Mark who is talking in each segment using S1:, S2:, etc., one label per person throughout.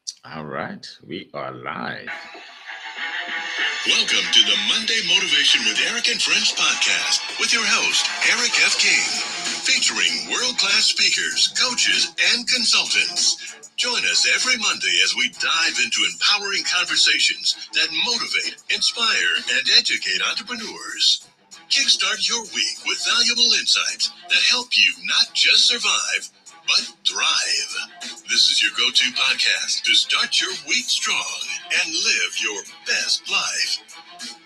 S1: All right, we are live.
S2: Welcome to the Monday Motivation with Eric and Friends podcast with your host, Eric F. King, featuring world-class speakers, coaches, and consultants. Join us every Monday as we dive into empowering conversations that motivate, inspire, and educate entrepreneurs. Kickstart your week with valuable insights that help you not just survive, but thrive. This is your go-to podcast to start your week strong and live your best life.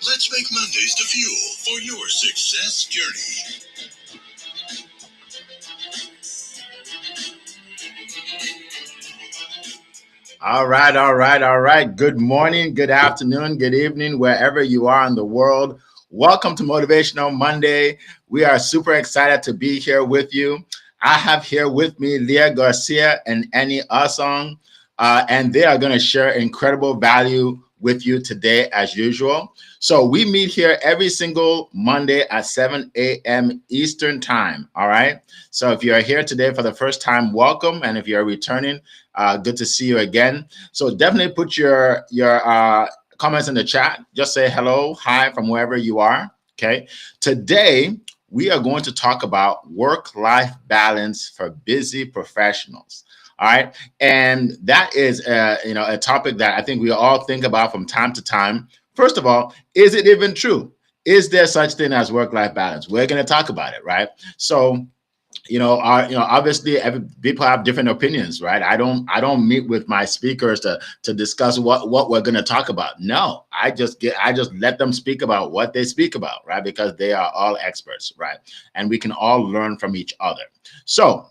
S2: Let's make Mondays the fuel for your success journey.
S1: All right. Good morning, good afternoon, good evening, wherever you are in the world. Welcome to Motivational Monday. We are super excited to be here with you. I have here with me Leah Garcia and Annie Asong, and they are going to share incredible value with you today as usual. So we meet here every single Monday at 7 a.m. Eastern time. All right. So if you're here today for the first time, welcome. And if you're returning, good to see you again. So definitely put your comments in the chat. Just say hello, hi from wherever you are. Okay. Today we are going to talk about work-life balance for busy professionals. All right, and that is a topic that I think we all think about from time to time. First of all, is it even true? Is there such thing as work-life balance? We're going to talk about it, right? So obviously people have different opinions, right? I don't meet with my speakers to discuss what we're going to talk about. No, I just let them speak about what they speak about, right? Because they are all experts, right? And we can all learn from each other. So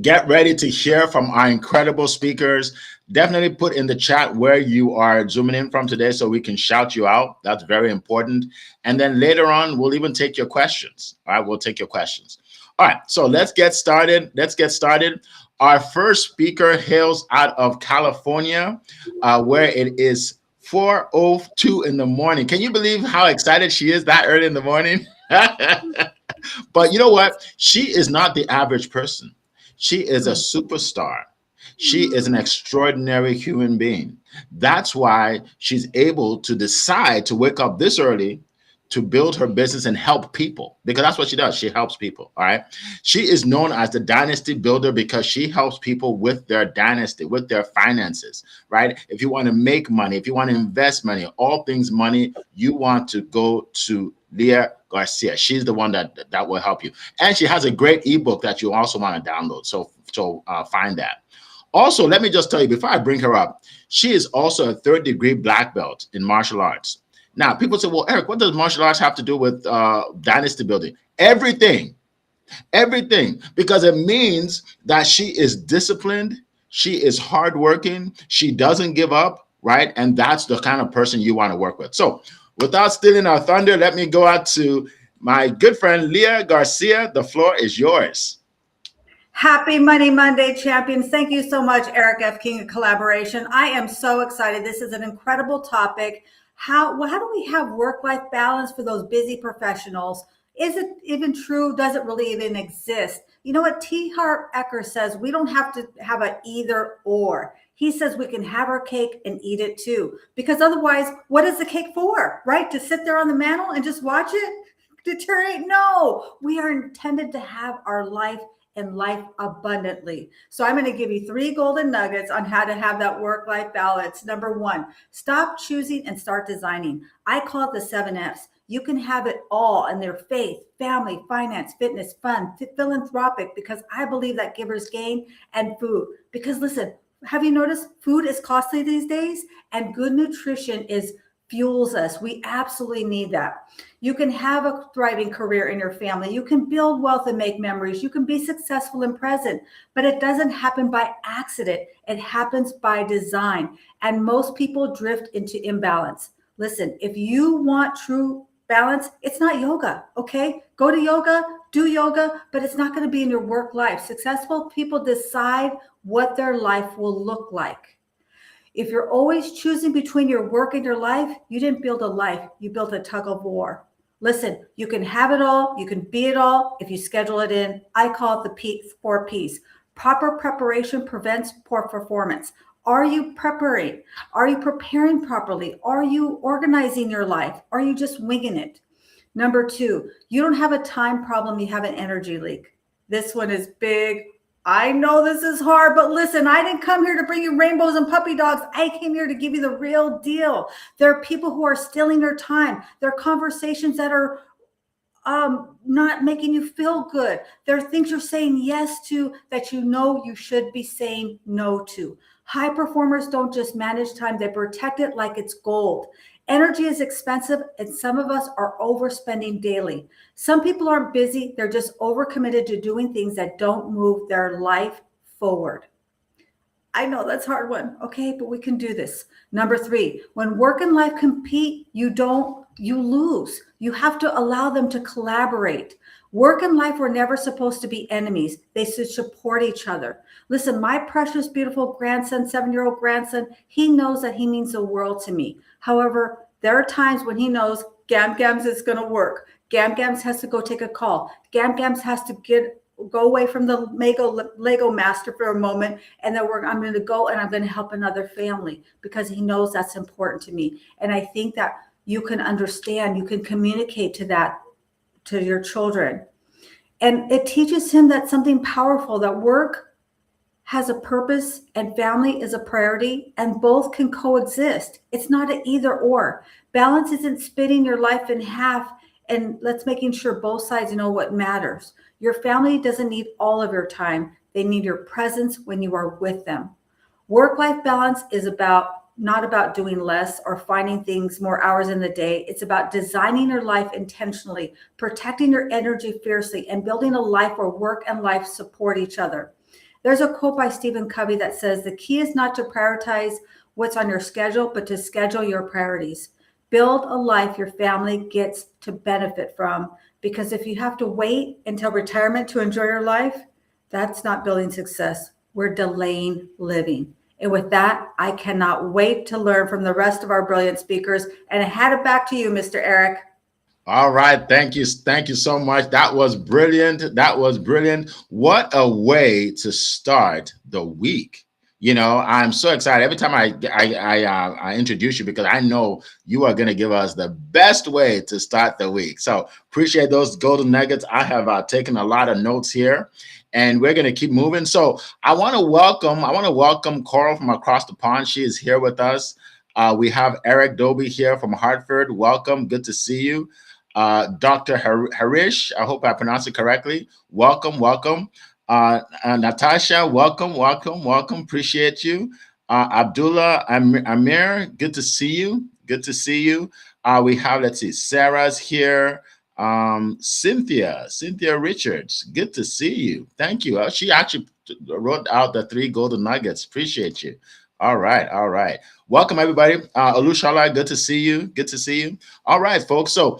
S1: get ready to hear from our incredible speakers. Definitely put in the chat where you are zooming in from today so we can shout you out. That's very important. And then later on, we'll even take your questions. All right, we'll take your questions. All right, so let's get started. Our first speaker hails out of California, where it is 4:02 in the morning. Can you believe how excited she is that early in the morning? But you know what? She is not the average person. She is a superstar. She is an extraordinary human being. That's why she's able to decide to wake up this early to build her business and help people, because that's what she does. She helps people. All right. She is known as the dynasty builder because she helps people with their dynasty, with their finances, right? If you want to make money, if you want to invest money, all things money, you want to go to Leah Garcia. She's the one that will help you. And she has a great ebook that you also want to download. So find that. Also, let me just tell you before I bring her up, she is also a third-degree black belt in martial arts. Now, people say, well, Eric, what does martial arts have to do with dynasty building? Everything, because it means that she is disciplined, she is hardworking, she doesn't give up, right? And that's the kind of person you want to work with. So without stealing our thunder, let me go out to my good friend, Leah Garcia. The floor is yours.
S3: Happy Money Monday, champions. Thank you so much, Eric F. King of Collaboration. I am so excited. This is an incredible topic. How do we have work-life balance for those busy professionals? Is it even true? Does it really even exist? You know what? T. Harv Eker says we don't have to have an either or. He says we can have our cake and eat it too. Because otherwise, what is the cake for, right? To sit there on the mantle and just watch it deteriorate? No, we are intended to have our life and life abundantly. So I'm going to give you 3 golden nuggets on how to have that work-life balance. Number 1, stop choosing and start designing. I call it the 7 F's. You can have it all in their faith, family, finance, fitness, fun, philanthropic, because I believe that givers gain, and food. Because listen, have you noticed food is costly these days, and good nutrition fuels us. We absolutely need that. You can have a thriving career in your family. You can build wealth and make memories. You can be successful and present, but it doesn't happen by accident. It happens by design. And most people drift into imbalance. Listen, if you want true balance, it's not yoga, okay? Go to yoga, do yoga, but it's not going to be in your work life. Successful people decide what their life will look like. If you're always choosing between your work and your life, you didn't build a life, you built a tug of war. Listen, you can have it all, you can be it all if you schedule it in. I call it the 4 P's. Proper preparation prevents poor performance. Are you preparing? Are you preparing properly? Are you organizing your life? Are you just winging it? Number two, you don't have a time problem, you have an energy leak. This one is big. I know this is hard, but listen, I didn't come here to bring you rainbows and puppy dogs. I came here to give you the real deal. There are people who are stealing your time. There are conversations that are not making you feel good. There are things you're saying yes to that you know you should be saying no to. High performers don't just manage time, they protect it like it's gold. Energy is expensive, and some of us are overspending daily. Some people aren't busy, they're just overcommitted to doing things that don't move their life forward. I know that's a hard one. Okay, but we can do this. Number three, when work and life compete, you lose. You have to allow them to collaborate. Work and life were never supposed to be enemies. They should support each other. Listen, my precious, beautiful grandson, 7-year-old grandson, he knows that he means the world to me. However, there are times when he knows Gam Gams is going to work. Gam Gams has to go take a call. Gam Gams has to go away from the Lego master for a moment, and then I'm going to go and I'm going to help another family because he knows that's important to me. And I think that you can understand, you can communicate to your children. And it teaches him that something powerful, that work has a purpose and family is a priority, and both can coexist. It's not an either or. Balance isn't splitting your life in half and let's making sure both sides know what matters. Your family doesn't need all of your time. They need your presence when you are with them. Work-life balance is not about doing less or finding things more hours in the day. It's about designing your life intentionally, protecting your energy fiercely, and building a life where work and life support each other. There's a quote by Stephen Covey that says, the key is not to prioritize what's on your schedule, but to schedule your priorities. Build a life your family gets to benefit from, because if you have to wait until retirement to enjoy your life, that's not building success. We're delaying living. And with that, I cannot wait to learn from the rest of our brilliant speakers. And I hand it back to you, Mr. Eric.
S1: All right. Thank you. Thank you so much. That was brilliant. That was brilliant. What a way to start the week. You know, I'm so excited every time I introduce you, because I know you are going to give us the best way to start the week. So appreciate those golden nuggets. I have taken a lot of notes here, and we're going to keep moving. So I want to welcome Coral from across the pond. She is here with us. We have Eric Doby here from Hartford. Welcome. Good to see you. Dr. Harish, I hope I pronounced it correctly. Welcome. Natasha, welcome. Appreciate you. Abdullah Amir, good to see you. We have, let's see, Sarah's here. Cynthia Richards, good to see you. Thank you. She actually wrote out the 3 golden nuggets. Appreciate you. All right. Welcome, everybody. Olushala, good to see you. All right, folks. So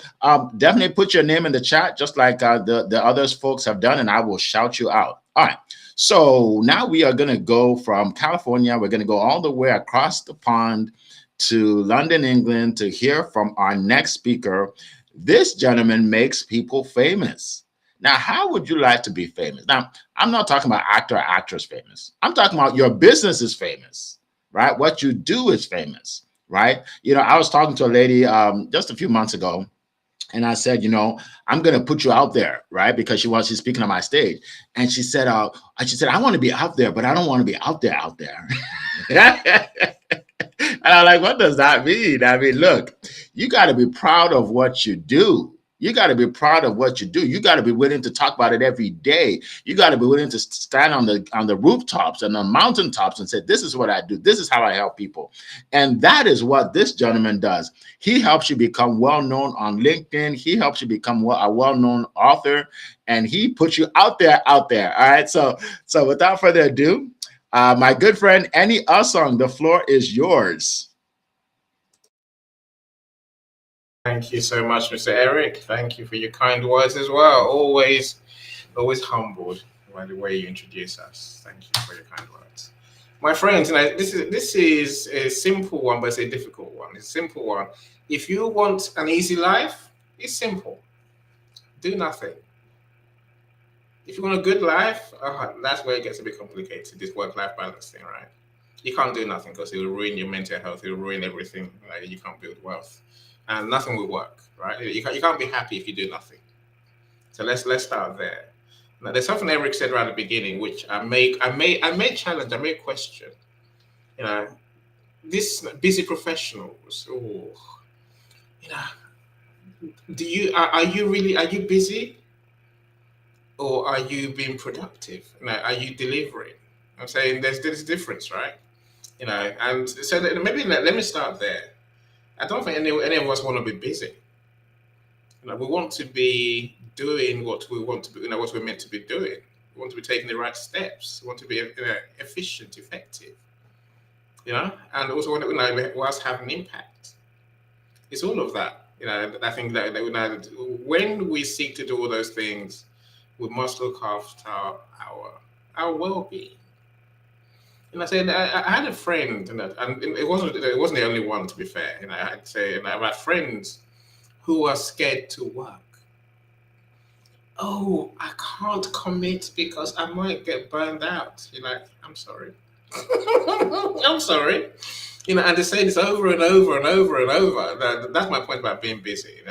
S1: definitely put your name in the chat, just like the others folks have done, and I will shout you out. All right. So now we are going to go from California. We're going to go all the way across the pond to London, England, to hear from our next speaker. This gentleman makes people famous. Now, how would you like to be famous? Now, I'm not talking about actor or actress famous. I'm talking about your business is famous, right? What you do is famous, right? You know, I was talking to a lady just a few months ago, and I said, you know, I'm going to put you out there, right? Because she's speaking on my stage. And she said, I want to be out there, but I don't want to be out there. And I'm like, what does that mean? I mean, look, you got to be proud of what you do. You got to be proud of what you do. You got to be willing to talk about it every day. You got to be willing to stand on the rooftops and on mountaintops and say, this is what I do. This is how I help people. And that is what this gentleman does. He helps you become well-known on LinkedIn. He helps you become a well-known author, and he puts you out there. All right. So without further ado, my good friend, Annie Usong, the floor is yours.
S4: Thank you so much, Mr. Eric. Thank you for your kind words as well. Always humbled by the way you introduce us. Thank you for your kind words. My friends, this is a simple one, but it's a difficult one. It's a simple one. If you want an easy life, it's simple. Do nothing. If you want a good life, that's where it gets a bit complicated, this work-life balance thing, right? You can't do nothing because it will ruin your mental health. It will ruin everything. Like, you can't build wealth, and nothing will work, right? You can't be happy if you do nothing. So let's start there. Now, there's something Eric said right at the beginning, which I may challenge, I may question. You know, this busy professionals. Oh, you know, are you busy, or are you being productive? You know, are you delivering? I'm saying there's a difference, right? You know, and so maybe let me start there. I don't think any of us want to be busy. You know, we want to be doing what we want to be, what we're meant to be doing. We want to be taking the right steps. We want to be efficient, effective. And also want to whilst have an impact. It's all of that. I think that when we seek to do all those things, we must look after our well-being. And I said, I had a friend, and it wasn't the only one, to be fair. I'd say, I've had friends who are scared to work. Oh, I can't commit because I might get burned out. I'm sorry. I'm sorry. And they say this over and over and over and over. That's my point about being busy.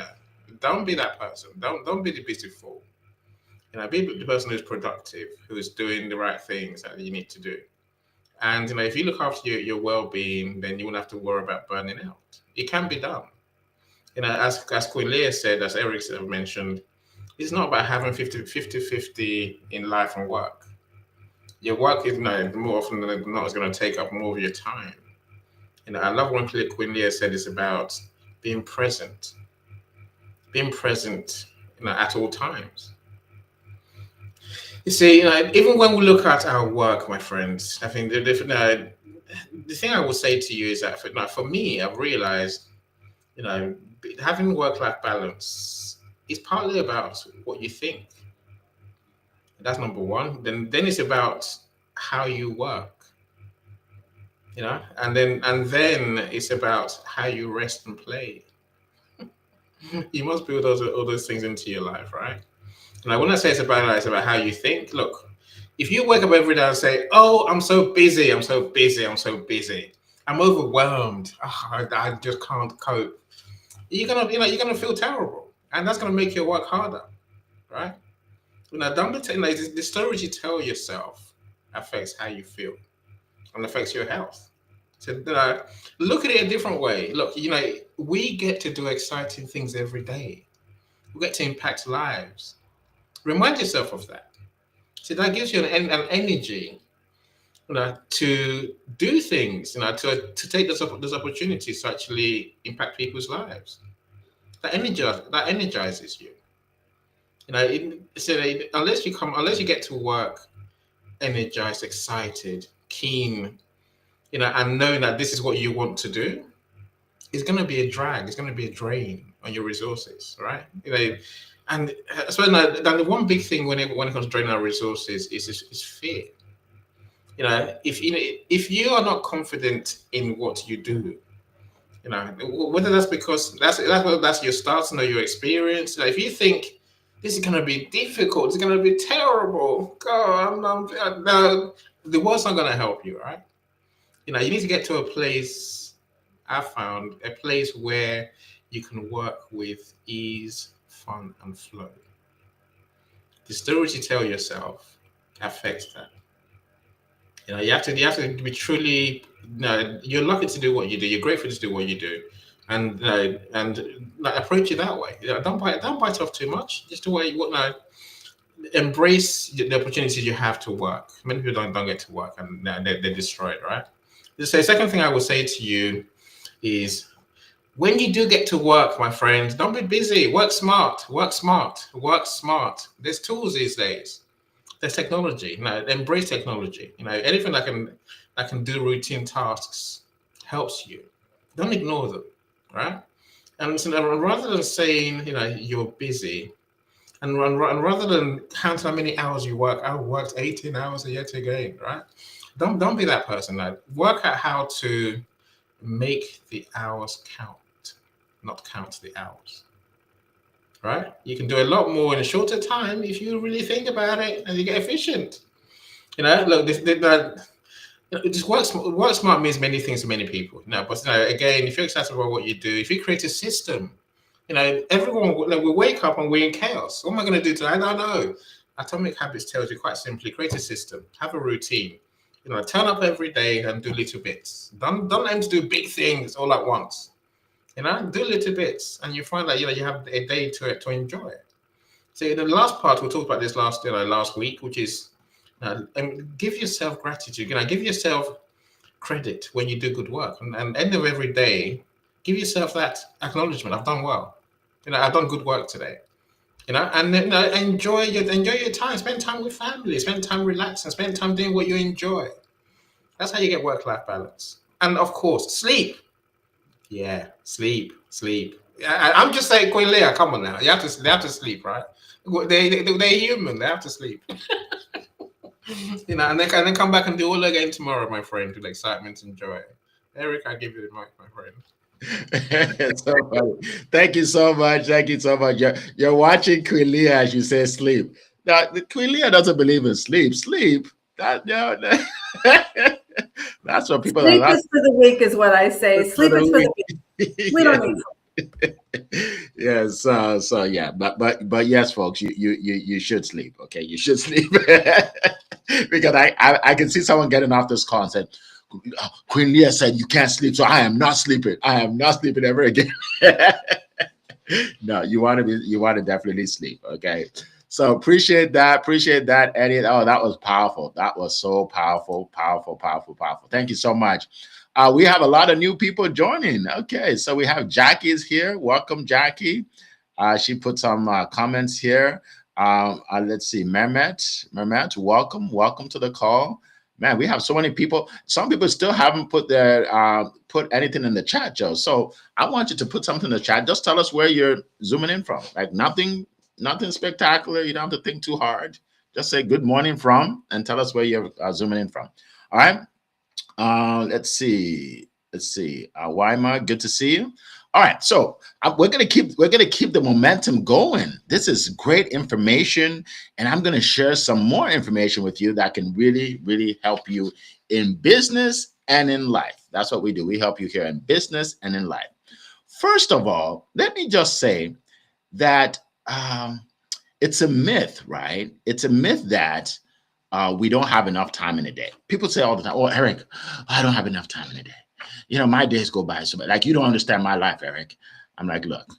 S4: Don't be that person. Don't be the busy fool. Be the person who's productive, who's doing the right things that you need to do. And if you look after your well-being, then you won't have to worry about burning out. It can be done. As Queen Leah said, as Eric mentioned, it's not about having 50-50 in life and work. Your work is more often than not is going to take up more of your time. I love when Queen Leah said it's about being present. Being present, at all times. You see, even when we look at our work, my friends, I think the thing I will say to you is that for me, I've realized, having work-life balance is partly about what you think. That's number one. Then it's about how you work. And then it's about how you rest and play. You must build all those things into your life, right? And when I say it's about how you think. Look, if you wake up every day and say, "Oh, I'm so busy, I'm so busy, I'm so busy, I'm overwhelmed, I just can't cope," you're gonna feel terrible, and that's gonna make your work harder, right? Don't the stories you tell yourself affects how you feel and affects your health. So look at it a different way. Look, we get to do exciting things every day. We get to impact lives. Remind yourself of that. So that gives you an energy, to do things, to take those opportunities to actually impact people's lives. That energizes you. Unless you get to work energized, excited, keen, and knowing that this is what you want to do, it's going to be a drag. It's going to be a drain on your resources, right? And so the one big thing when it comes to draining our resources is fear. If you are not confident in what you do, whether that's because that's your starting or your experience. If you think this is going to be difficult, it's going to be terrible, God, the world's not going to help you, right? You need to get to a place. I found a place where you can work with ease, fun, and flow. The stories you tell yourself affects that. You have to be truly. You're lucky to do what you do. You're grateful to do what you do, and approach it that way. Don't bite off too much. Just the way embrace the opportunities you have to work. Many people don't get to work, and they're destroyed. Right. So the second thing I would say to you is, when you do get to work, my friends, don't be busy. Work smart. Work smart. Work smart. There's tools these days. There's technology. Embrace technology. Anything that can do routine tasks helps you. Don't ignore them, right? And so rather than saying you're busy, and rather than count how many hours you work, I worked 18 hours yet again, right? Don't be that person. Work out how to make the hours count, not count the hours. Right? You can do a lot more in a shorter time if you really think about it and you get efficient. Look, Just work smart means many things to many people. But again, if you're excited about what you do, if you create a system, everyone we wake up and we're in chaos. What am I going to do today? I don't know. Atomic Habits tells you quite simply: create a system, have a routine. Turn up every day and do little bits. Don't aim to do big things all at once. Do little bits, and you find that you have a day to enjoy it. So the last part we talked about this last week, which is give yourself gratitude. Give yourself credit when you do good work, and end of every day, give yourself that acknowledgement. I've done well. I've done good work today. And enjoy your time. Spend time with family. Spend time relaxing. Spend time doing what you enjoy. That's how you get work-life balance. And of course, sleep. Yeah, sleep. I'm just saying, Queen Leah, come on now. They have to sleep, right? They're human. They have to sleep. And then come back and do all again tomorrow, my friend, with excitement and joy. Eric, I give you the mic, my friend.
S1: So thank you so much. You're watching Queen Leah as you say sleep. Now, Queen Leah doesn't believe in sleep. That's what people
S3: Sleep
S1: are.
S3: is for the weak, is what I say. Sleep is for the weak. We don't need
S1: Yes, so yeah, but yes, folks, you should sleep. Okay, you should sleep because I can see someone getting off this call and said, Queen Leah said you can't sleep, so I am not sleeping. I am not sleeping ever again. No, you want to definitely sleep. Okay, so appreciate that, Eddie. Oh, that was powerful. That was so powerful. Thank you so much. We have a lot of new people joining. Okay, so we have Jackie's here. Welcome, Jackie. She put some comments here. Let's see, Mehmet, welcome to the call. Man, we have so many people. Some people still haven't put anything in the chat, Joe. So I want you to put something in the chat. Just tell us where you're zooming in from. Like nothing spectacular. You don't have to think too hard. Just say good morning from and tell us where you're zooming in from. All right. Let's see. Weimar, good to see you. All right, so we're gonna keep the momentum going. This is great information, and I'm gonna share some more information with you that can really help you in business and in life. That's what we do. We help you here in business and in life. First of all, let me just say that it's a myth, right? It's a myth that we don't have enough time in a day. People say all the time, "Oh, Eric, I don't have enough time in a day. My days go by so bad. Like, you don't understand my life, Eric." I'm like, look,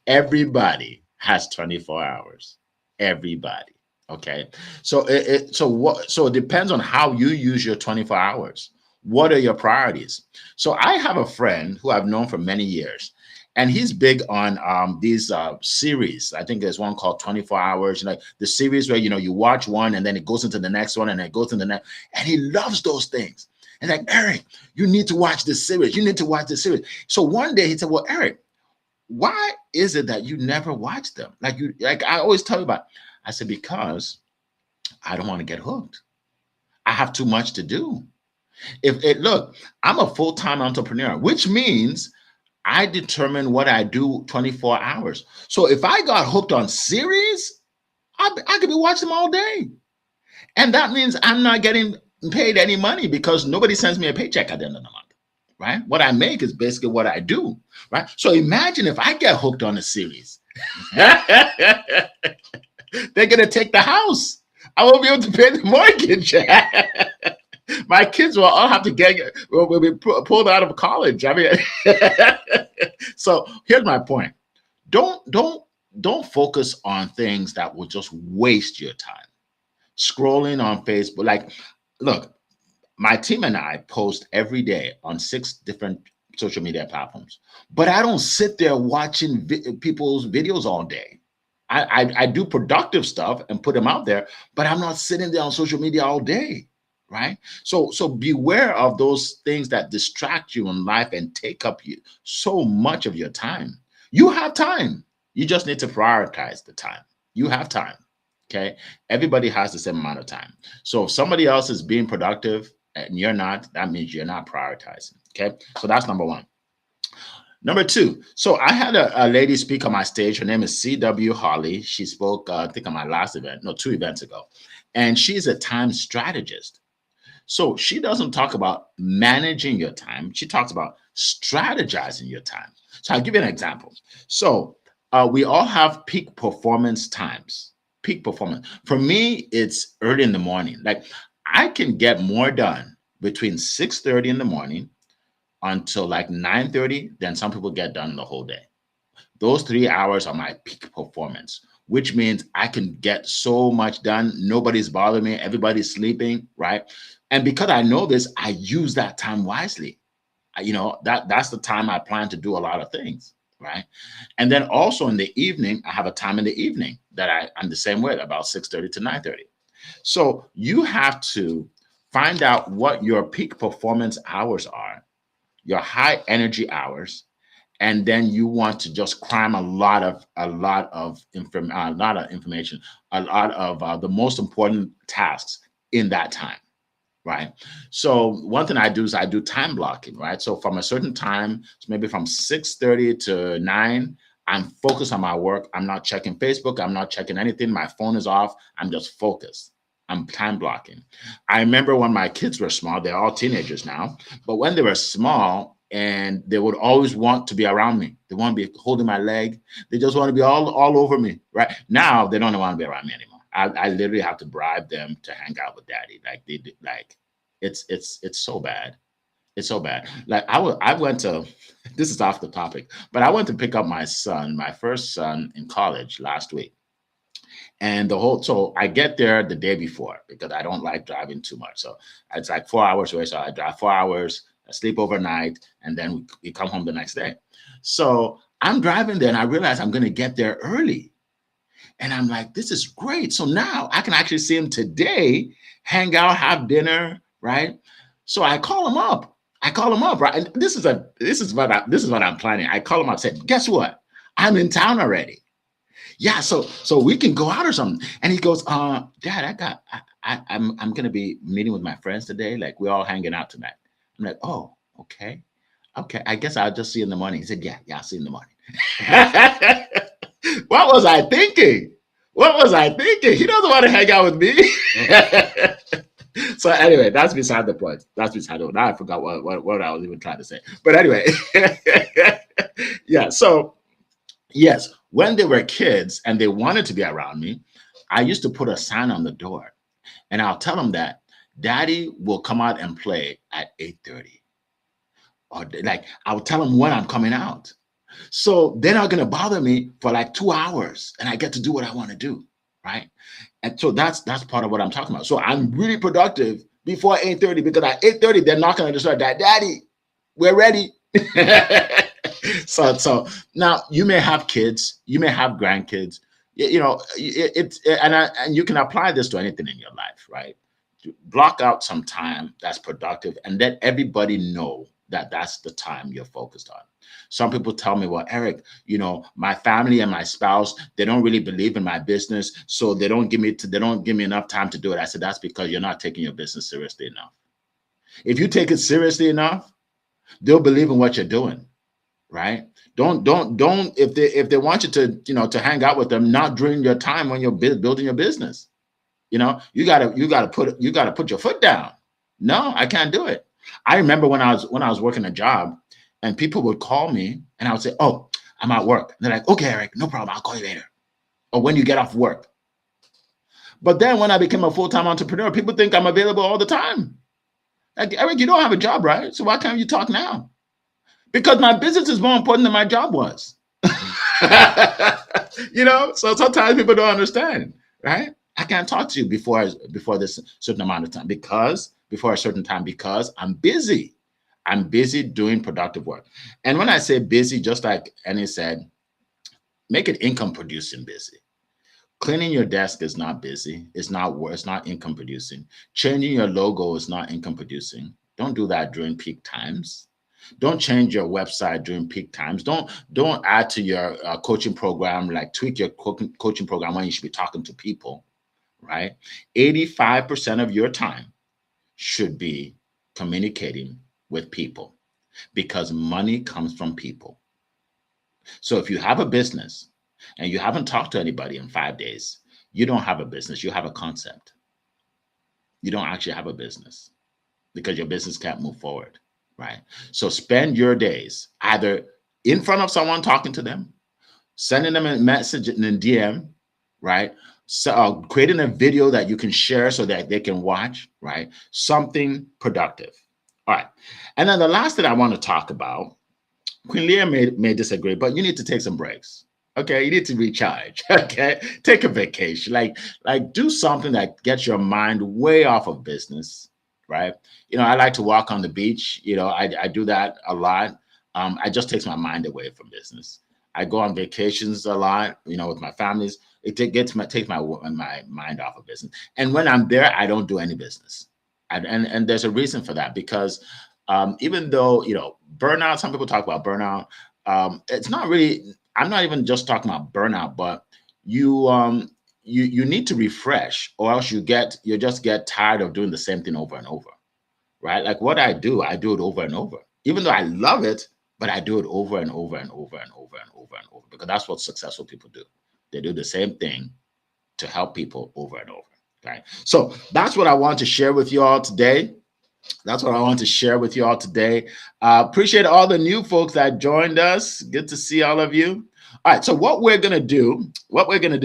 S1: everybody has 24 hours. Everybody. Okay. So it depends on how you use your 24 hours. What are your priorities? So I have a friend who I've known for many years, and he's big on these series. I think there's one called 24 Hours, the series where, you watch one and then it goes into the next one and it goes into the next. And he loves those things. And like, Eric, you need to watch this series. You need to watch this series. So one day he said, well, Eric, why is it that you never watch them? Like I always tell you about. I said, because I don't want to get hooked. I have too much to do. Look, I'm a full-time entrepreneur, which means I determine what I do 24 hours. So if I got hooked on series, I could be watching them all day. And that means I'm not getting paid any money because nobody sends me a paycheck at the end of the month, right? What I make is basically what I do, right? So imagine if I get hooked on a series. They're going to take the house. I won't be able to pay the mortgage. My kids will all have to will be pulled out of college. I mean, so here's my point. Don't focus on things that will just waste your time. Scrolling on Facebook. Like, look, my team and I post every day on 6 different social media platforms, but I don't sit there watching people's videos all day. I do productive stuff and put them out there, but I'm not sitting there on social media all day. Right? So beware of those things that distract you in life and take up so much of your time. You have time. You just need to prioritize the time. You have time. Okay. Everybody has the same amount of time. So if somebody else is being productive and you're not, that means you're not prioritizing. Okay. So that's number one. Number 2. So I had a lady speak on my stage. Her name is C.W. Holly. She spoke, I think, on my last event, 2 events ago. And she's a time strategist. So she doesn't talk about managing your time. She talks about strategizing your time. So I'll give you an example. So we all have peak performance times. Peak performance. For me, it's early in the morning. Like I can get more done between 6:30 in the morning until like 9:30 than some people get done the whole day. Those 3 hours are my peak performance, which means I can get so much done. Nobody's bothering me. Everybody's sleeping, right? And because I know this, I use that time wisely. That's the time I plan to do a lot of things, right? And then also in the evening, I have a time in the evening that I'm the same way, about 6:30 to 9:30. So you have to find out what your peak performance hours are, your high energy hours, and then you want to just cram a lot of information, a lot of the most important tasks in that time, right? So one thing I do is I do time blocking, right? So from a certain time, so maybe from 6:30 to 9, I'm focused on my work. I'm not checking Facebook. I'm not checking anything. My phone is off. I'm just focused. I'm time blocking. I remember when my kids were small, they're all teenagers now, but when they were small and they would always want to be around me. They want to be holding my leg. They just want to be all over me, right? Now they don't want to be around me anymore. I literally have to bribe them to hang out with daddy. It's so bad. It's so bad. Like I went to, this is off the topic, but I went to pick up my son, my first son in college last week. And so I get there the day before because I don't like driving too much. So it's like 4 hours away. So I drive 4 hours, I sleep overnight, and then we come home the next day. So I'm driving there and I realize I'm going to get there early. And I'm like, this is great. So now I can actually see him today, hang out, have dinner, right? So I call him up. Right? And this is what I'm planning. I call him up, said, guess what? I'm in town already. Yeah, so we can go out or something. And he goes, Dad, I'm gonna be meeting with my friends today. Like we're all hanging out tonight. I'm like, oh, okay. Okay, I guess I'll just see you in the morning. He said, yeah, I'll see you in the morning. What was I thinking? He doesn't want to hang out with me. So anyway, that's beside the point. Now I forgot what I was even trying to say. But anyway, yeah. So yes, when they were kids and they wanted to be around me, I used to put a sign on the door, and I'll tell them that Daddy will come out and play at 8:30, or like I'll tell them when I'm coming out. So they're not going to bother me for like 2 hours, and I get to do what I want to do, right? And so that's part of what I'm talking about. So I'm really productive before 8:30 because at 8:30 they're knocking on the door. Daddy, we're ready. So now you may have kids, you may have grandkids, and you can apply this to anything in your life, right? Block out some time that's productive and let everybody know that that's the time you're focused on. Some people tell me, well, Eric, my family and my spouse, they don't really believe in my business, so they don't give me enough time to do it. I said, that's because you're not taking your business seriously enough. If you take it seriously enough, they'll believe in what you're doing, right? Don't if they want you to hang out with them, not during your time when you're building your business. You gotta put your foot down. No, I can't do it. I remember when I was working a job and people would call me and I would say, oh, I'm at work. And they're like, okay, Eric, no problem. I'll call you later. Or when you get off work. But then when I became a full-time entrepreneur, people think I'm available all the time. Like, Eric, you don't have a job, right? So why can't you talk now? Because my business is more important than my job was. So sometimes people don't understand, right? I can't talk to you before this certain amount of time because I'm busy. I'm busy doing productive work. And when I say busy, just like Annie said, make it income producing busy. Cleaning your desk is not busy. It's not income producing. Changing your logo is not income producing. Don't do that during peak times. Don't change your website during peak times. Don't add to your coaching program, like tweak your coaching program when you should be talking to people, right? 85% of your time should be communicating with people because money comes from people. So if you have a business and you haven't talked to anybody in 5 days, you don't have a business. You have a concept. You don't actually have a business. because your business can't move forward, right? So spend your days either in front of someone talking to them, sending them a message in a DM, right? So creating a video that you can share so that they can watch, right? Something productive. All right. And then the last thing I want to talk about, Queen Leah may disagree, but you need to take some breaks. Okay, you need to recharge. Okay, take a vacation. Like do something that gets your mind way off of business, right? I like to walk on the beach. I do that a lot. I just takes my mind away from business. I go on vacations a lot, with my families. It takes my mind off of business. And when I'm there, I don't do any business. And there's a reason for that, because even though, burnout, some people talk about burnout. It's not really, I'm not even just talking about burnout, but you need to refresh, or else you just get tired of doing the same thing over and over, right? Like what I do it over and over, even though I love it, but I do it over and over and over and over and over and over, because that's what successful people do. They do the same thing to help people over and over. Okay. So that's what I want to share with you all today. Appreciate all the new folks that joined us. Good to see all of you. All right. So what we're going to do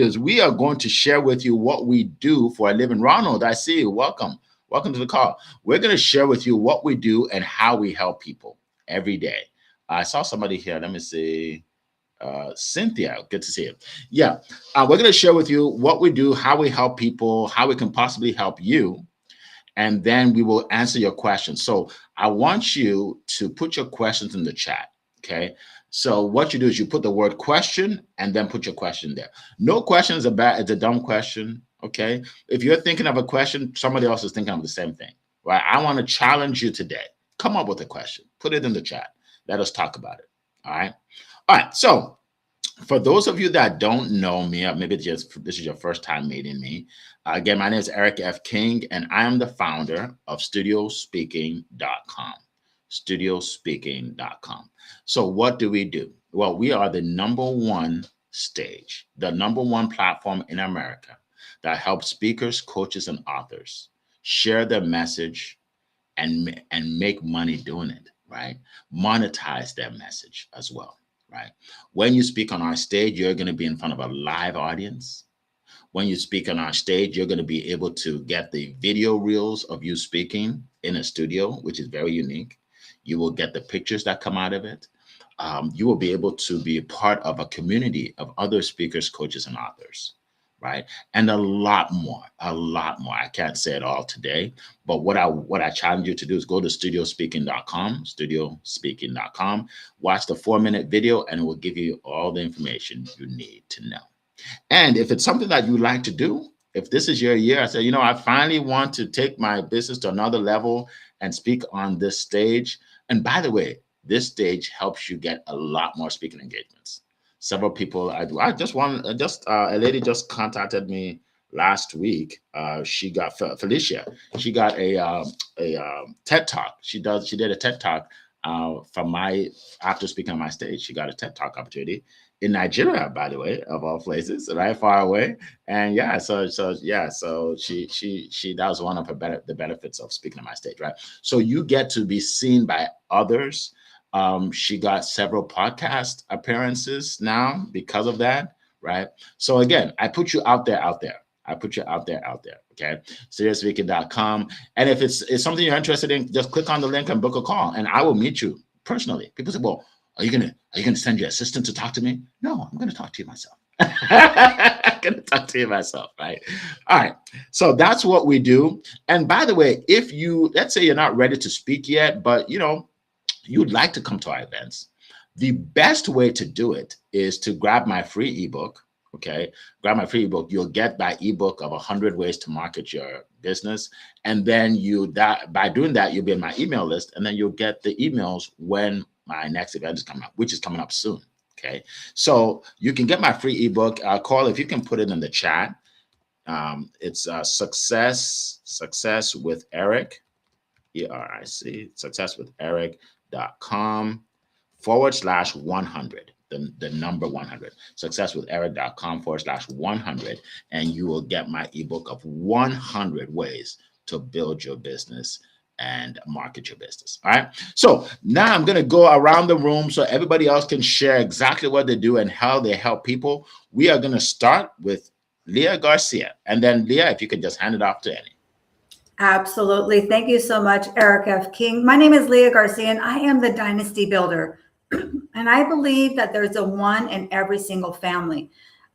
S1: is we are going to share with you what we do for a living. Ronald, I see you. Welcome to the call. We're going to share with you what we do and how we help people every day. I saw somebody here. Let me see. Cynthia, good to see you. Yeah, we're going to share with you what we do, how we help people, how we can possibly help you, and then we will answer your questions. So I want you to put your questions in the chat, okay? So what you do is you put the word question and then put your question there. No question is it's a dumb question, okay? If you're thinking of a question, somebody else is thinking of the same thing, right? I want to challenge you today. Come up with a question. Put it in the chat. Let us talk about it, all right? All right, so for those of you that don't know me, or maybe this is your first time meeting me, again, my name is Eric F. King, and I am the founder of StudioSpeaking.com. StudioSpeaking.com. So what do we do? Well, we are the number one stage, the number one platform in America that helps speakers, coaches, and authors share their message and make money doing it, right? Monetize their message as well. Right. When you speak on our stage, you're going to be in front of a live audience. When you speak on our stage, you're going to be able to get the video reels of you speaking in a studio, which is very unique. You will get the pictures that come out of it. You will be able to be a part of a community of other speakers, coaches, and authors, right? And a lot more. I can't say it all today, but what I challenge you to do is go to StudioSpeaking.com, StudioSpeaking.com, watch the 4-minute video, and it will give you all the information you need to know. And if it's something that you like to do, if this is your year, I say, I finally want to take my business to another level and speak on this stage. And by the way, this stage helps you get a lot more speaking engagements. Several people, a lady just contacted me last week. She got Felicia. She got a TED Talk. She did a TED Talk after speaking on my stage. She got a TED Talk opportunity in Nigeria, by the way, of all places, right far away. And yeah, so she that was one of the benefits of speaking on my stage, right? So you get to be seen by others. She got several podcast appearances now because of that, right? So again, I put you out there. Okay. StudioSpeaking.com. And if it's something you're interested in, just click on the link and book a call, and I will meet you personally. People say, well, are you gonna send your assistant to talk to me? No, I'm gonna talk to you myself. I'm gonna talk to you myself, right? All right. So that's what we do. And by the way, if let's say you're not ready to speak yet, but you'd like to come to our events, the best way to do it is to grab my free ebook. Okay, grab my free ebook. You'll get my ebook of 100 ways to market your business, and then by doing that, you'll be in my email list, and then you'll get the emails when my next event is coming up, which is coming up soon. Okay, so you can get my free ebook. Call if you can put it in the chat. It's Success with Eric, ERIC, successwitheric.com/100, the number 100, successwitheric.com/100, and you will get my ebook of 100 ways to build your business and market your business. All right. So now I'm going to go around the room so everybody else can share exactly what they do and how they help people. We are going to start with Leah Garcia. And then Leah, if you could just hand it off to Annie.
S3: Absolutely. Thank you so much, Eric F. King. My name is Leah Garcia, and I am the Dynasty Builder. And I believe that there's a one in every single family.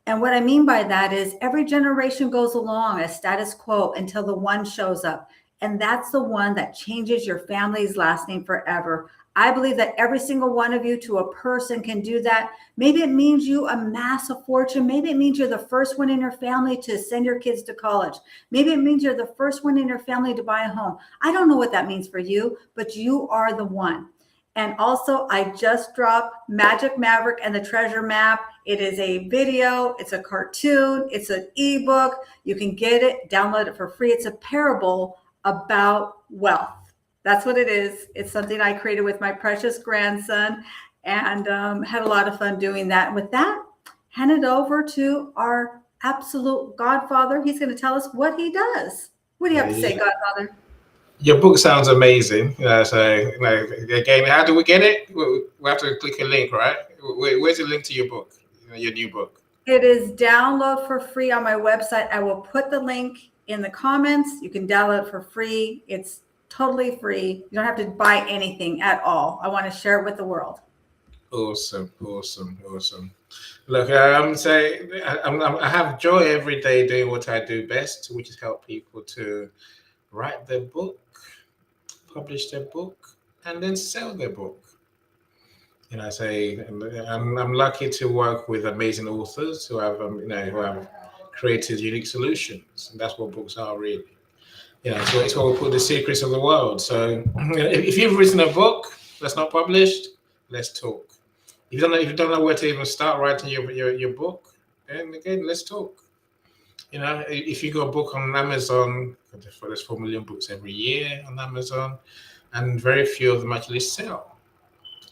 S3: And what I mean by that is every generation goes along as status quo until the one shows up. And that's the one that changes your family's last name forever. I believe that every single one of you to a person can do that. Maybe it means you amass a fortune. Maybe it means you're the first one in your family to send your kids to college. Maybe it means you're the first one in your family to buy a home. I don't know what that means for you, but you are the one. And also, I just dropped Magic Maverick and the Treasure Map. It is a video, it's a cartoon, it's an ebook. You can get it, download it for free. It's a parable about wealth. That's what it is. It's something I created with my precious grandson and had a lot of fun doing that. And with that, hand it over to our absolute godfather. He's going to tell us what he does. What do you have to say, Godfather?
S4: Your book sounds amazing. Again, how do we get it? We have to click a link, right? Where's the link to your book, your new book?
S3: It is download for free on my website. I will put the link in the comments. You can download it for free. It's totally free. You don't have to buy anything at all. I want to share it with the world.
S4: Awesome. Look, I have joy every day doing what I do best, which is help people to write their book, publish their book, and then sell their book. And I say, I'm lucky to work with amazing authors who have created unique solutions, and that's what books are really. So it's what we put the secrets of the world. So if you've written a book that's not published, let's talk. If you don't know where to even start writing your book, then again, let's talk. If you got a book on Amazon, there's 4 million books every year on Amazon, and very few of them actually sell.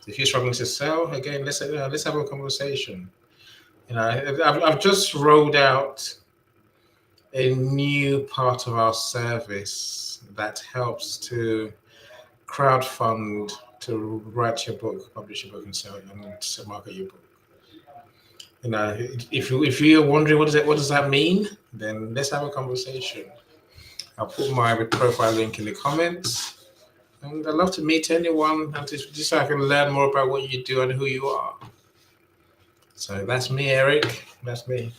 S4: If you're struggling to sell, again, let's have a conversation. I've just rolled out a new part of our service that helps to crowdfund to write your book, publish your book, and sell it, and to market your book. If you're wondering what does that mean, then let's have a conversation. I'll put my profile link in the comments, and I'd love to meet anyone and just so I can learn more about what you do and who you are. So that's me, Eric. That's me.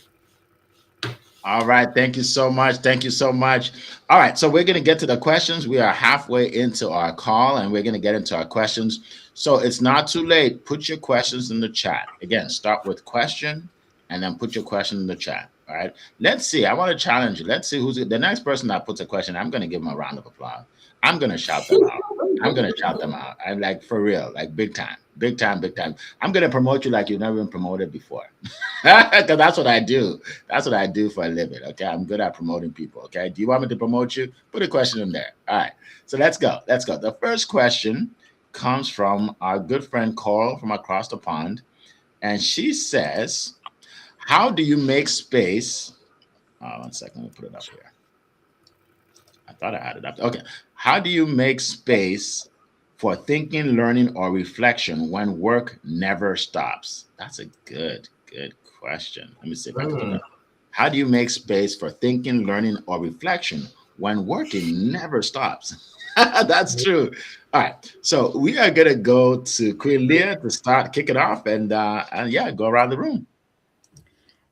S1: All right. Thank you so much. All right. So we're going to get to the questions. We are halfway into our call and we're going to get into our questions. So it's not too late. Put your questions in the chat. Again, start with question and then put your question in the chat. All right. Let's see. I want to challenge you. Let's see who's the next person that puts a question. I'm going to give them a round of applause. I'm going to shout them out. I'm like, for real, like big time. I'm going to promote you like you've never been promoted before. Because that's what I do. That's what I do for a living. Okay. I'm good at promoting people. Okay. Do you want me to promote you? Put a question in there. All right. So let's go. The first question comes from our good friend Coral from across the pond. And she says, how do you make space? 1 second. Let me put it up here. I thought I had it up. Okay. How do you make space for thinking, learning, or reflection when work never stops? That's a good question. Let me see if I can do that. How do you make space for thinking, learning, or reflection when working never stops? That's true. All right. So we are going to go to Queen Leah to kick it off and go around the room.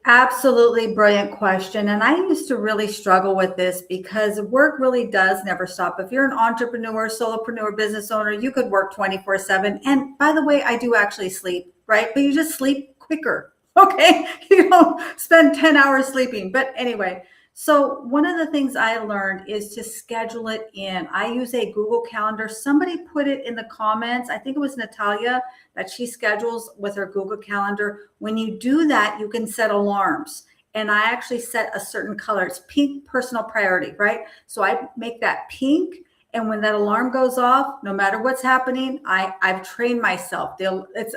S3: Absolutely brilliant question. And I used to really struggle with this because work really does never stop. If you're an entrepreneur, solopreneur, business owner, you could work 24/7. And by the way, I do actually sleep, right? But you just sleep quicker. Okay. You don't spend 10 hours sleeping. But anyway, so one of the things I learned is to schedule it in. I use a Google Calendar. Somebody put it in the comments. I think it was Natalia that she schedules with her Google Calendar. When you do that, you can set alarms. And I actually set a certain color. It's pink personal priority, right? So I make that pink. And when that alarm goes off, no matter what's happening, I've trained myself.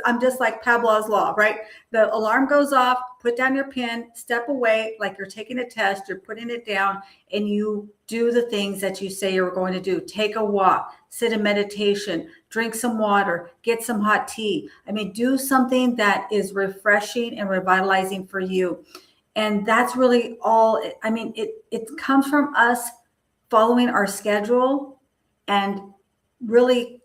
S3: I'm just like Pavlov's law, right? The alarm goes off, put down your pen, step away like you're taking a test, you're putting it down, and you do the things that you say you're going to do. Take a walk, sit in meditation, drink some water, get some hot tea. I mean, do something that is refreshing and revitalizing for you. And that's really all. I mean, it comes from us following our schedule and really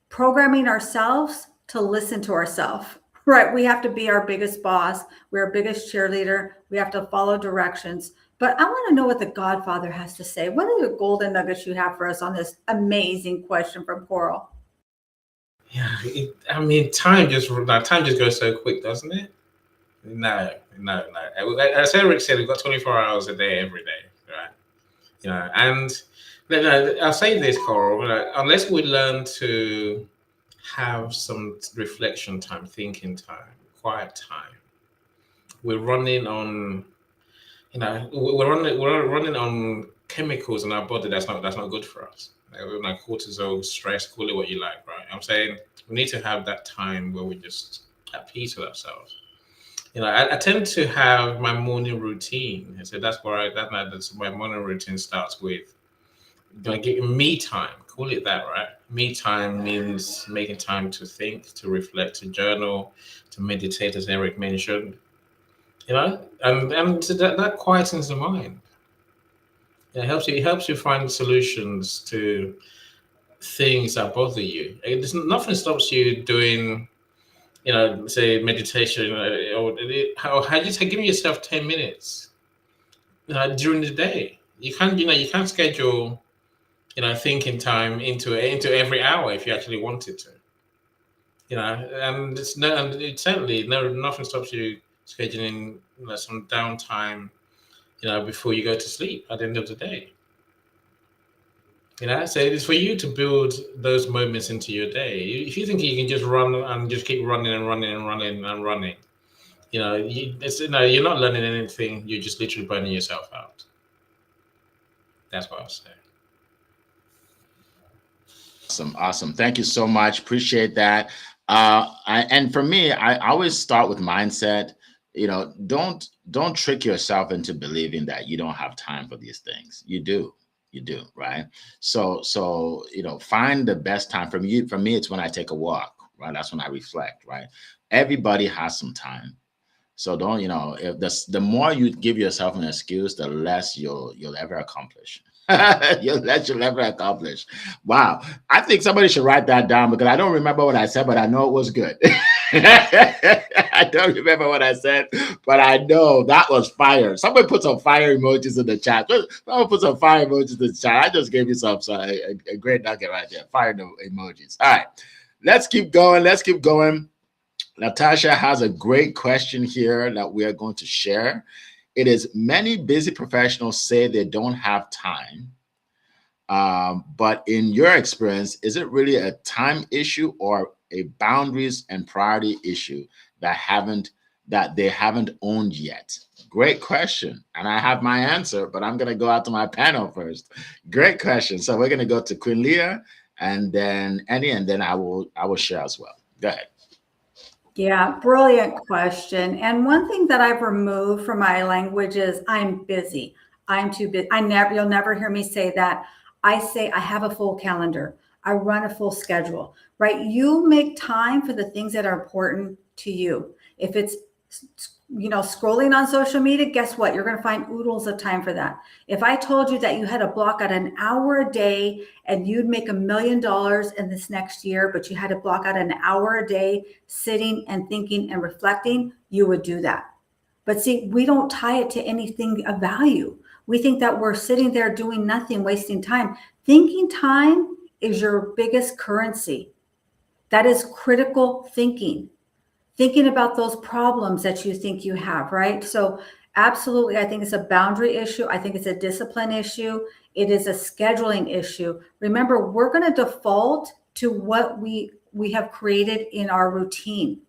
S3: programming ourselves to listen to ourselves, right? We have to be our biggest boss. We're our biggest cheerleader. We have to follow directions. But I want to know what the Godfather has to say. What are the golden nuggets you have for us on this amazing question from Coral?
S4: Yeah, time just goes so quick, doesn't it? No. As Eric said, we've got 24 hours a day, every day, right? And I'll say this, Coral, unless we learn to have some reflection time, thinking time, quiet time, we're running on, we're running on chemicals in our body that's not good for us. Like cortisol, stress, call it what you like, right? I'm saying we need to have that time where we're just at peace with ourselves. I tend to have my morning routine. So that's my morning routine starts with getting me time. Call it that, right? Me time means making time to think, to reflect, to journal, to meditate, as Eric mentioned. And so that quietens the mind. It helps you find solutions to things that bother you. Nothing stops you doing, say meditation, or just giving yourself 10 minutes during the day. You can't schedule thinking time into every hour if you actually wanted to. And certainly nothing stops you scheduling some downtime before you go to sleep at the end of the day. So it's for you to build those moments into your day. If you think you can just run and just keep running and running and running and running, you're not learning anything. You're just literally burning yourself out. That's what I'll say.
S1: Awesome. Thank you so much. Appreciate that. And for me, I always start with mindset. Don't trick yourself into believing that you don't have time for these things. You do, right? So find the best time. For me, it's when I take a walk, right? That's when I reflect, right? Everybody has some time. So don't, if the more you give yourself an excuse, the less you'll ever accomplish. You'll never accomplish. Wow. I think somebody should write that down because I don't remember what I said, but I know it was good. I don't remember what I said, but I know that was fire. Somebody put some fire emojis in the chat. Someone put some fire emojis in the chat. I just gave you a great nugget right there. Fire emojis. All right. Let's keep going. Natasha has a great question here that we are going to share. It is many busy professionals say they don't have time. But in your experience, is it really a time issue or a boundaries and priority issue that they haven't owned yet? Great question. And I have my answer, but I'm going to go out to my panel first. Great question. So we're going to go to Queen Leah and then Annie, and then I will share as well. Go ahead.
S3: Yeah, brilliant question. And one thing that I've removed from my language is I'm busy. I'm too busy. You'll never hear me say that. I say I have a full calendar. I run a full schedule, right? You make time for the things that are important to you. If it's, scrolling on social media, guess what? You're going to find oodles of time for that. If I told you that you had to block out an hour a day and you'd make $1 million in this next year, but you had to block out an hour a day sitting and thinking and reflecting, you would do that. But see, we don't tie it to anything of value. We think that we're sitting there doing nothing, wasting time. Thinking time is your biggest currency. That is critical thinking. Thinking about those problems that you think you have, right? So absolutely, I think it's a boundary issue. I think it's a discipline issue. It is a scheduling issue. Remember, we're going to default to what we have created in our routine.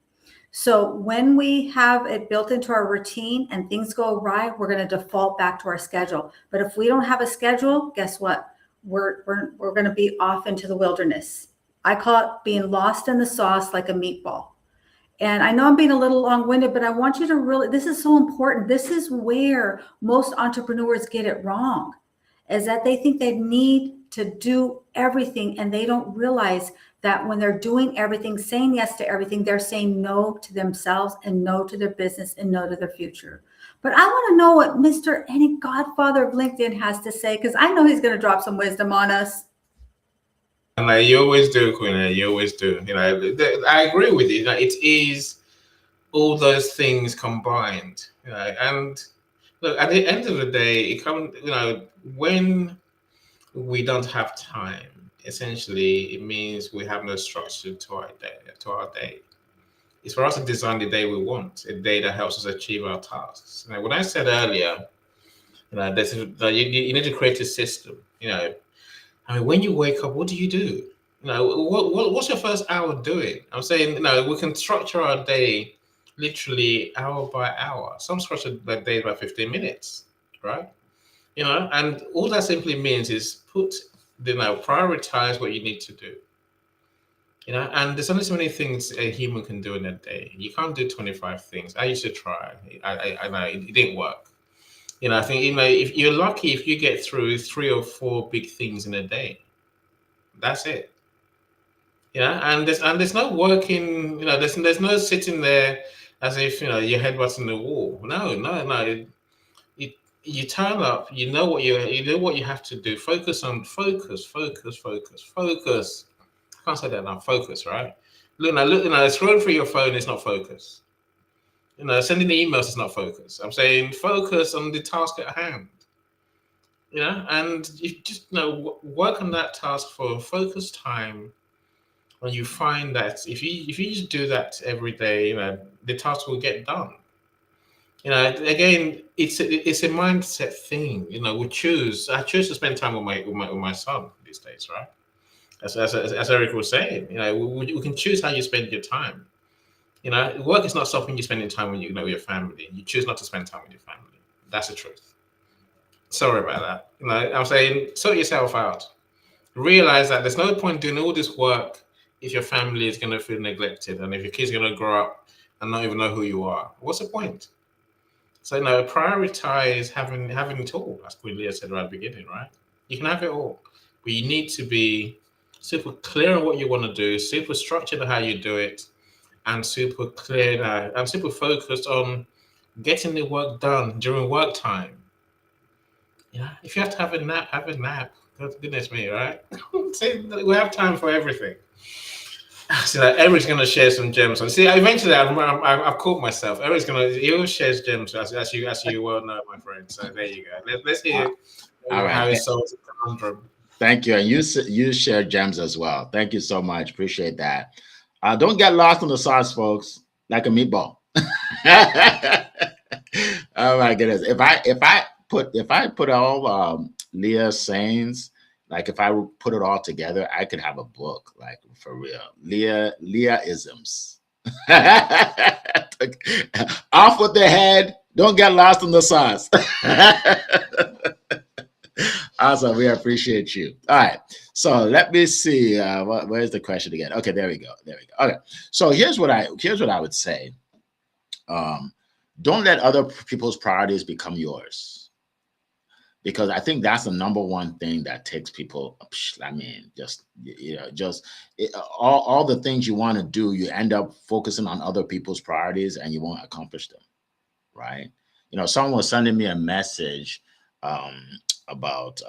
S3: So when we have it built into our routine and things go awry, we're going to default back to our schedule. But if we don't have a schedule, guess what? we're going to be off into the wilderness. I call it being lost in the sauce like a meatball. And I know I'm being a little long-winded, but I want you to really, this is so important. This is where most entrepreneurs get it wrong, is that they think they need to do everything, and they don't realize that when they're doing everything, saying yes to everything, they're saying no to themselves and no to their business and no to their future. But I want to know what Mr. Any Godfather of LinkedIn has to say, because I know he's going to drop some wisdom on us.
S4: And like you always do, Queen, you always do. I agree with you. It is all those things combined. And look, at the end of the day, it comes. When we don't have time, essentially, it means we have no structure to our day. It's for us to design the day we want, a day that helps us achieve our tasks. When I said earlier, you need to create a system. When you wake up, what do you do? What's your first hour doing? I'm saying, we can structure our day literally hour by hour. Some structure their day by 15 minutes, right? And all that simply means is prioritize what you need to do. And there's only so many things a human can do in a day. You can't do 25 things. I used to try. I know it didn't work. I think, if you're lucky, if you get through 3 or 4 big things in a day, that's it. And there's no working, there's no sitting there as if, your head was in the wall. No. You turn up, you know what you have to do. Focus. I can't say that now. Focus, right? Look, scrolling through your phone is not focus. Sending the emails is not focus. I'm saying focus on the task at hand. And you just work on that task for focused time. When you find that if you just do that every day, the task will get done. Again, it's a mindset thing. I choose to spend time with my son these days, right? As Eric was saying, we can choose how you spend your time. Work is not stopping you spending time with your family. You choose not to spend time with your family. That's the truth. Sorry about that. I'm saying sort yourself out. Realize that there's no point doing all this work if your family is going to feel neglected, and if your kids are going to grow up and not even know who you are. What's the point? So prioritize having it all, as Queen Leah said right at the beginning, right? You can have it all, but you need to be super clear on what you want to do, super structured on how you do it, and super clear and super focused on getting the work done during work time. If you have to have a nap, have a nap. Goodness me, right? We have time for everything. So Eric's going to share some gems. See, eventually, I've caught myself. Eric's he always shares gems, as you well know, my friend. So there you go. Let's hear how he solves the conundrum.
S1: Thank you, and you share gems as well. Thank you so much. Appreciate that. Don't get lost in the sauce, folks. Like a meatball. Oh my goodness! If I put all Leah's sayings, like if I put it all together, I could have a book, like for real. Leah-isms. Off with the head. Don't get lost in the sauce. Awesome. We appreciate you. All right. So let me see. Where's the question again? Okay, there we go. Okay. So here's what I would say. Don't let other people's priorities become yours. Because I think that's the number one thing that takes people. All the things you want to do, you end up focusing on other people's priorities, and you won't accomplish them, right? Someone was sending me a message about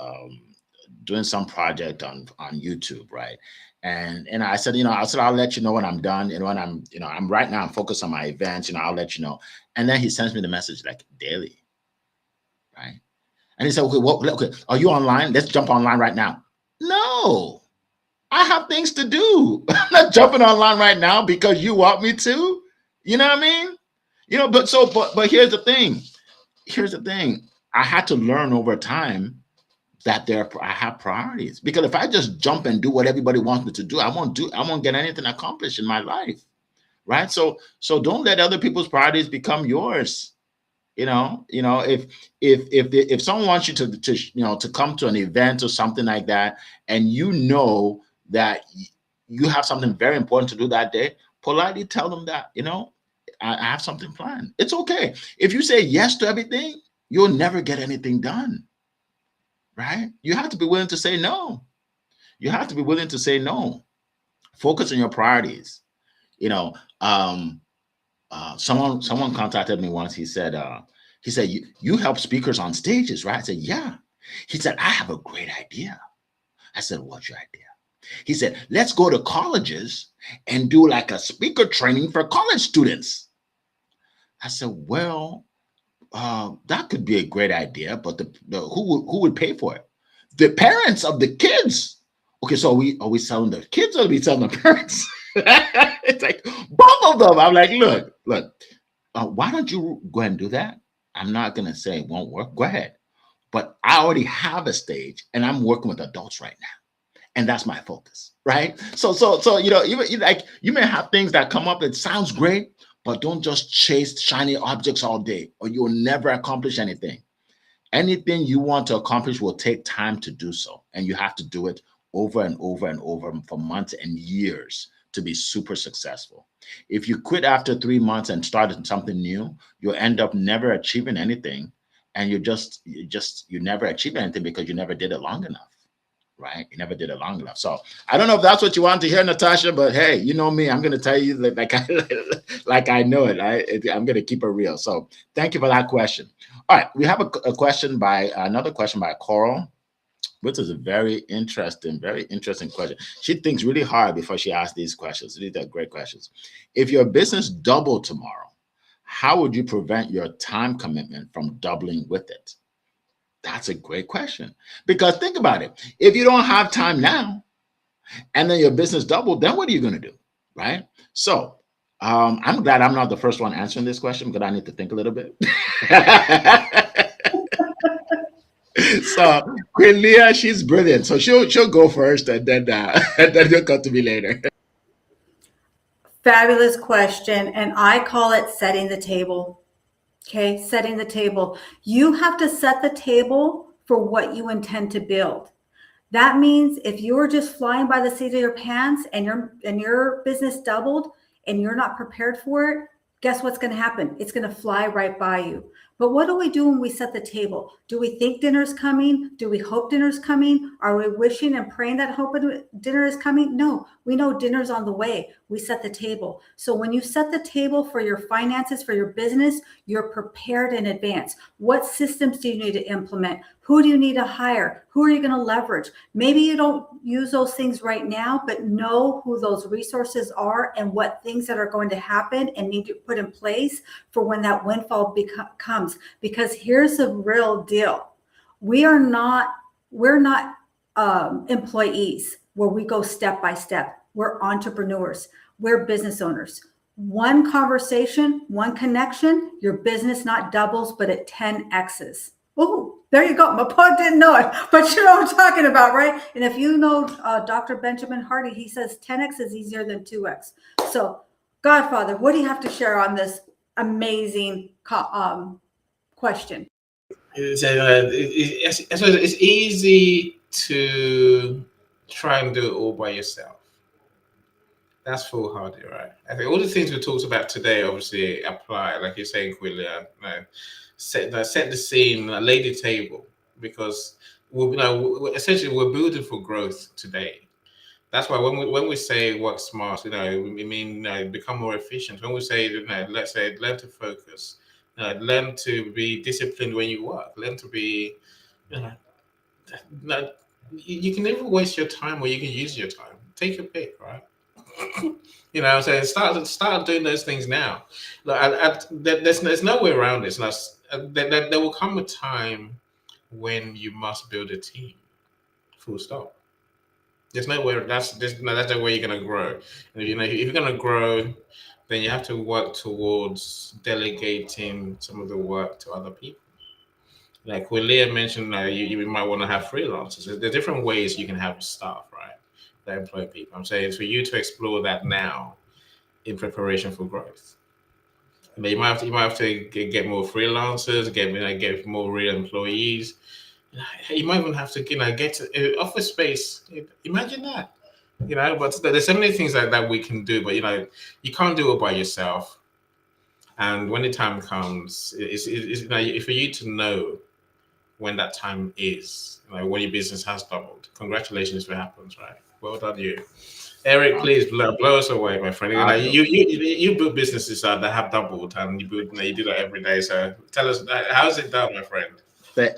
S1: doing some project on YouTube, right? And I said, I'll let you know when I'm done. When I'm right now, I'm focused on my events. I'll let you know. And then he sends me the message like daily, right? And he said, okay, are you online? Let's jump online right now. No, I have things to do. I'm not jumping online right now because you want me to. You know what I mean? But here's the thing. I had to learn over time that I have priorities, because if I just jump and do what everybody wants me to do, I won't get anything accomplished in my life. Right. So don't let other people's priorities become yours. If someone wants you to come to an event or something like that, and you know that you have something very important to do that day, politely tell them that, I have something planned. It's okay. If you say yes to everything, you'll never get anything done, right? You have to be willing to say no. You have to be willing to say no. Focus on your priorities. Someone contacted me once. He said, you help speakers on stages, right? I said, yeah. He said, I have a great idea. I said, what's your idea? He said, let's go to colleges and do like a speaker training for college students. I said, well, that could be a great idea, but who would pay for it? The parents of the kids. Okay, so are we selling the kids or are we selling the parents? It's like both of them. I'm like, look, why don't you go ahead and do that? I'm not going to say it won't work. Go ahead. But I already have a stage and I'm working with adults right now. And that's my focus, right? So even like you may have things that come up that sounds great, but don't just chase shiny objects all day or you'll never accomplish anything. Anything you want to accomplish will take time to do so. And you have to do it over and over and over for months and years to be super successful. If you quit after 3 months and started something new, you'll end up never achieving anything. And you never achieve anything because you never did it long enough, right? You never did it long enough. So I don't know if that's what you want to hear, Natasha, but hey, you know me, I'm going to tell you like I know it. I'm going to keep it real. So thank you for that question. All right. We have another question by Coral, which is a very interesting question. She thinks really hard before she asks these questions. These are great questions. If your business doubled tomorrow, how would you prevent your time commitment from doubling with it? That's a great question. Because think about it. If you don't have time now, and then your business doubled, then what are you going to do, right? So I'm glad I'm not the first one answering this question because I need to think a little bit. So Queen Leah, she's brilliant. So she'll go first, and then you'll come to me later.
S3: Fabulous question. And I call it setting the table. Okay, setting the table. You have to set the table for what you intend to build. That means if you're just flying by the seat of your pants and your business doubled and you're not prepared for it, guess what's going to happen? It's going to fly right by you. But what do we do when we set the table? Do we think dinner's coming? Do we hope dinner's coming? Are we wishing and praying that dinner is coming? No, we know dinner's on the way. We set the table. So when you set the table for your finances, for your business, you're prepared in advance. What systems do you need to implement? Who do you need to hire? Who are you going to leverage? Maybe you don't use those things right now, but know who those resources are and what things that are going to happen and need to put in place for when that windfall comes. Because here's the real deal. We're not employees where we go step by step. We're entrepreneurs. We're business owners. One conversation, one connection, your business not doubles, but it 10Xs. Oh, there you go. My pod didn't know it, but you know what I'm talking about, right? And if you know Dr. Benjamin Hardy, he says 10X is easier than 2X. So, Godfather, what do you have to share on this amazing question?
S4: It's easy to try and do it all by yourself. That's foolhardy, right? I think all the things we talked about today obviously apply, like you're saying, Quillia. Set the scene, lay the table, because essentially we're building for growth today. That's why when we say work smart, we mean become more efficient. When we say let's say learn to focus, learn to be disciplined when you work, learn to be you can never waste your time, or you can use your time. Take your pick, right? So start doing those things now. There's no way around this. There will come a time when you must build a team. Full stop. There's no way. That's the way you're gonna grow. And, if you're gonna grow, then you have to work towards delegating some of the work to other people. Like when Leah mentioned, you might want to have freelancers. There are different ways you can have staff, right? That employ people. I'm saying for you to explore that now in preparation for growth. And then you might have to get more freelancers, get more real employees. You might even have to get office space. Imagine that. But there's so many things that we can do, but you can't do it by yourself. And when the time comes, it's for you to know when that time is, when your business has doubled. Congratulations if it happens, right? Well done, you. Eric, please blow us away, my friend. You build businesses that have doubled, and you do that every day. So tell us, how's it done, my friend?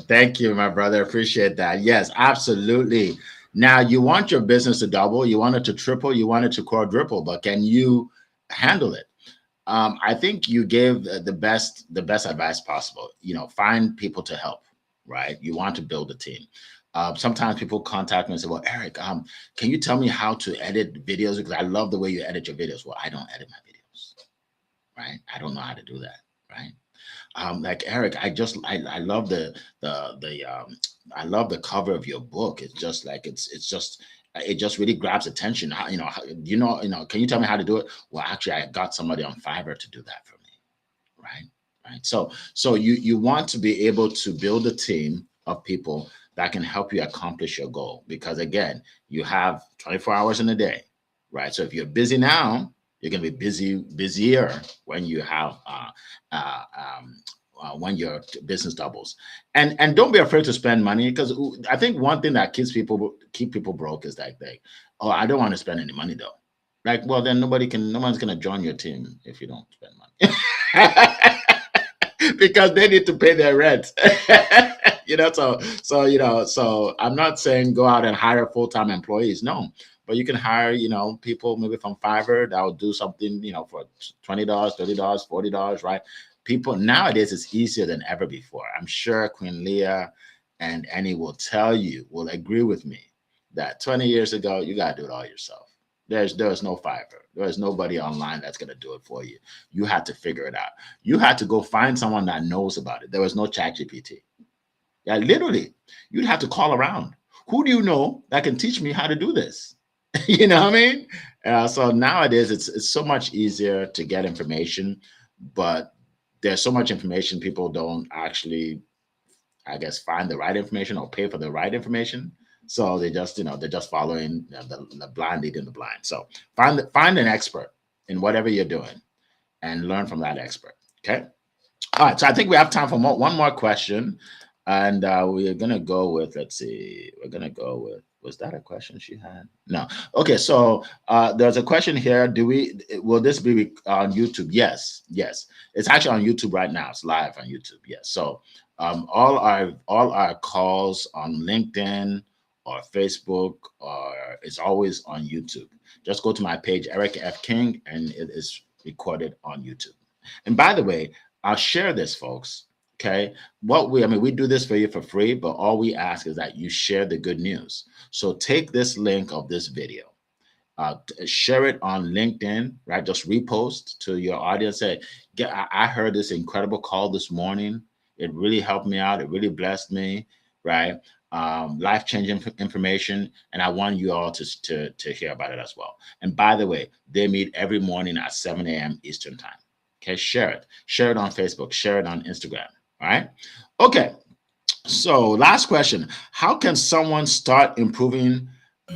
S1: Thank you, my brother. Appreciate that. Yes, absolutely. Now, you want your business to double, you want it to triple, you want it to quadruple, but can you handle it? I think you gave the best advice possible. Find people to help, right? You want to build a team. Sometimes people contact me and say, well, Eric, can you tell me how to edit videos? Because I love the way you edit your videos. Well, I don't edit my videos, right? I don't know how to do that, right? Like Eric, I love I love the cover of your book. It's just like it just really grabs attention. Can you tell me how to do it? Well, actually, I got somebody on Fiverr to do that for me, right. So you want to be able to build a team of people that can help you accomplish your goal, because again, you have 24 hours in a day, right? So if you're busy now, you're going to be busier when you have when your business doubles. And don't be afraid to spend money, because I think one thing that keep people broke is that I don't want to spend any money though. Like, well, then no one's going to join your team if you don't spend money. Because they need to pay their rent. So I'm not saying go out and hire full-time employees. No, but you can hire, people maybe from Fiverr that will do something, for $20, $30, $40, right? People nowadays, it's easier than ever before. I'm sure Queen Leah and Annie will agree with me that 20 years ago, you got to do it all yourself. There's no Fiverr. There's nobody online that's going to do it for you. You had to figure it out. You had to go find someone that knows about it. There was no ChatGPT. Yeah, literally, you'd have to call around. Who do you know that can teach me how to do this? You know what I mean? So nowadays, it's so much easier to get information, but there's so much information, people don't actually, I guess, find the right information or pay for the right information. So they're just following the blind leading the blind. So find an expert in whatever you're doing and learn from that expert. Okay. All right. So I think we have time for one more question. And we're going to go with, was that a question she had? No. Okay. So there's a question here. Will this be on YouTube? Yes. It's actually on YouTube right now. It's live on YouTube. Yes. So all our calls on LinkedIn or Facebook is always on YouTube. Just go to my page, Eric F. King, and it is recorded on YouTube. And by the way, I'll share this, folks. Okay. We do this for you for free, but all we ask is that you share the good news. So take this link of this video, share it on LinkedIn, right? Just repost to your audience. Say, I heard this incredible call this morning. It really helped me out. It really blessed me, right? Life-changing information, and I want you all to hear about it as well. And by the way, they meet every morning at 7 a.m. Eastern time. Okay, share it on Facebook, share it on Instagram. All right. Okay. So last question: how can someone start improving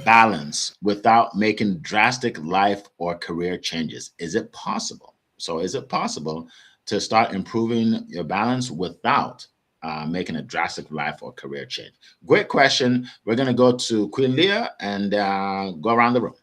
S1: balance without making drastic life or career changes? Is it possible? So is it possible to start improving your balance without making a drastic life or career change? Great question. We're going to go to Queen Leah and go around the room.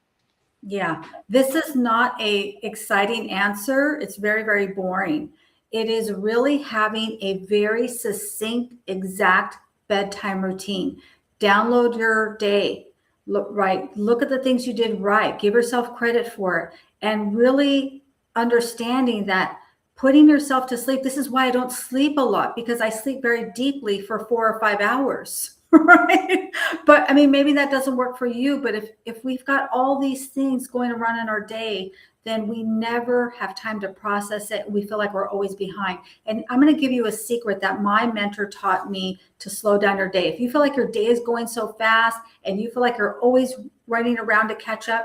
S3: Yeah, this is not a exciting answer. It's very, very boring. It is really having a very succinct, exact bedtime routine. Download your day. Look at the things you did right. Give yourself credit for it. And really understanding that putting yourself to sleep, this is why I don't sleep a lot, because I sleep very deeply for 4 or 5 hours. Right. But I mean, maybe that doesn't work for you. But if we've got all these things going around in our day, then we never have time to process it. We feel like we're always behind. And I'm going to give you a secret that my mentor taught me to slow down your day. If you feel like your day is going so fast and you feel like you're always running around to catch up,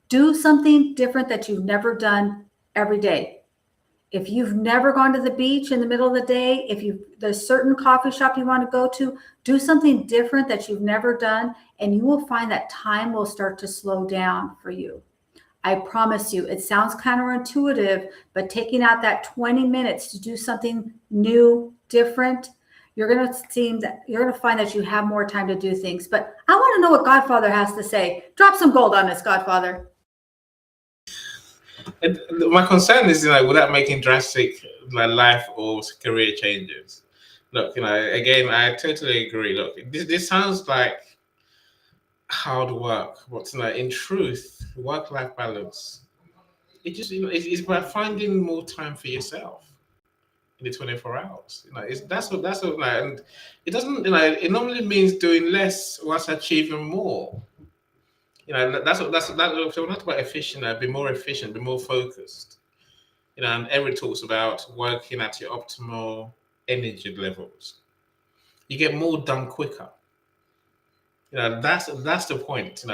S3: do something different that you've never done every day. If you've never gone to the beach in the middle of the day, there's certain coffee shop you want to go to, do something different that you've never done, and you will find that time will start to slow down for you. I promise you, it sounds counterintuitive, but taking out that 20 minutes to do something new, different, you're going to find that you have more time to do things. But I want to know what Godfather has to say. Drop some gold on this, Godfather.
S4: My concern is, without making drastic life or career changes. Look, again, I totally agree. Look, this sounds like hard work, but in truth, work-life balance, it's about finding more time for yourself in the 24 hours. That's what and it doesn't, it normally means doing less whilst achieving more. So we're not about efficient, be more efficient, be more focused. And Eric talks about working at your optimal energy levels. You get more done quicker. That's the point.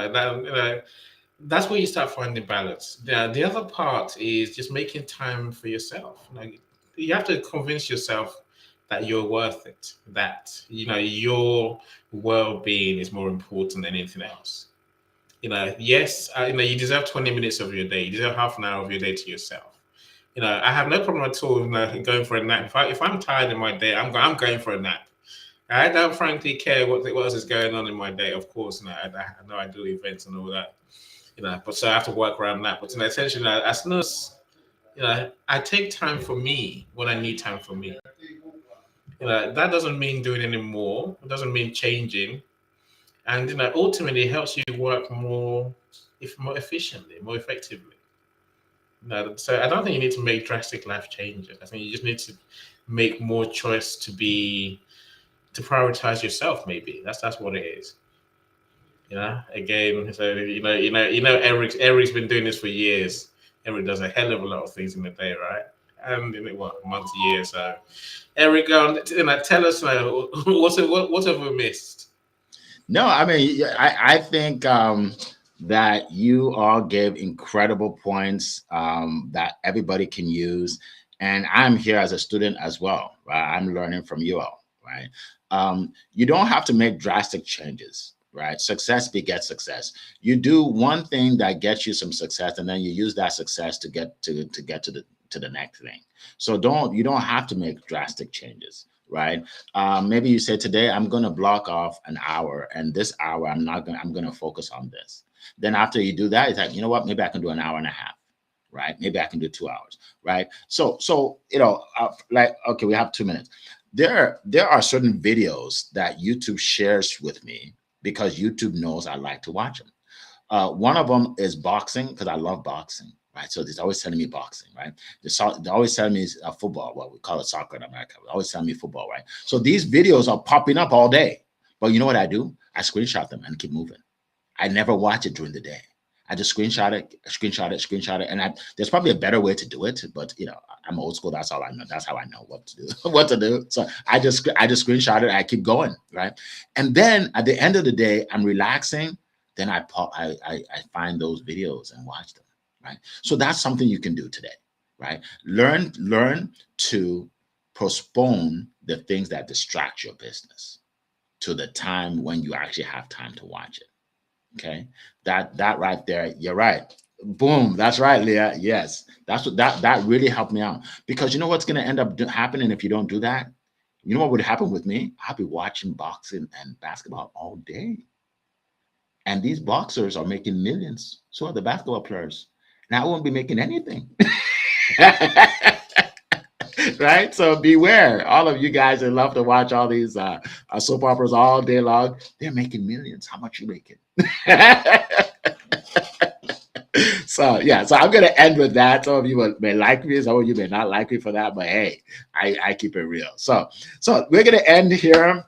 S4: That's where you start finding balance. The other part is just making time for yourself. You have to convince yourself that you're worth it. That your well-being is more important than anything else. Yes, you deserve 20 minutes of your day. You deserve half an hour of your day to yourself. I have no problem at all going for a nap. If I'm tired in my day, I'm going for a nap. I don't frankly care what else is going on in my day. Of course, I know I do events and all that, but so I have to work around that. But essentially, as soon as I take time for me when I need time for me. That doesn't mean doing any more. It doesn't mean changing, and ultimately it helps you work more efficiently, more effectively. So I don't think you need to make drastic life changes. I think you just need to make more choice to prioritize yourself. Maybe that's what it is. Again, so Eric's been doing this for years. Eric does a hell of a lot of things in the day, right? And in months, years. So Eric, tell us what have we missed?
S1: No, I mean, I think that you all gave incredible points that everybody can use, and I'm here as a student as well. Right? I'm learning from you all. Right? You don't have to make drastic changes, right? Success begets success. You do one thing that gets you some success, and then you use that success to get to the next thing. So you don't have to make drastic changes, right? Maybe you say today I'm going to block off an hour, and this hour I'm going to focus on this. Then after you do that, it's like, you know what? Maybe I can do an hour and a half. Right? Maybe I can do 2 hours. Right? So okay, we have 2 minutes. There are certain videos that YouTube shares with me because YouTube knows I like to watch them. One of them is boxing, because I love boxing, right? So they're always telling me boxing, right? They're always telling me football. Well, we call it soccer in America. They're always telling me football, right? So these videos are popping up all day. But you know what I do? I screenshot them and keep moving. I never watch it during the day. I just screenshot it, and there's probably a better way to do it, but I'm old school. That's all I know. That's how I know what to do. So I just screenshot it. I keep going, right? And then at the end of the day, I'm relaxing. Then I find those videos and watch them, right? So that's something you can do today, right? Learn to postpone the things that distract your business to the time when you actually have time to watch it. Okay, that right there, you're right. Boom, that's right, Leah. Yes, that really helped me out, because you know what's going to end up happening if you don't do that? You know what would happen with me? I'll be watching boxing and basketball all day, and these boxers are making millions. So are the basketball players. Now I won't be making anything. Right? So beware, all of you guys that love to watch all these soap operas all day long. They're making millions. How much you making? So I'm going to end with that. Some of you may like me, some of you may not like me for that, but hey, I keep it real. So we're going to end here.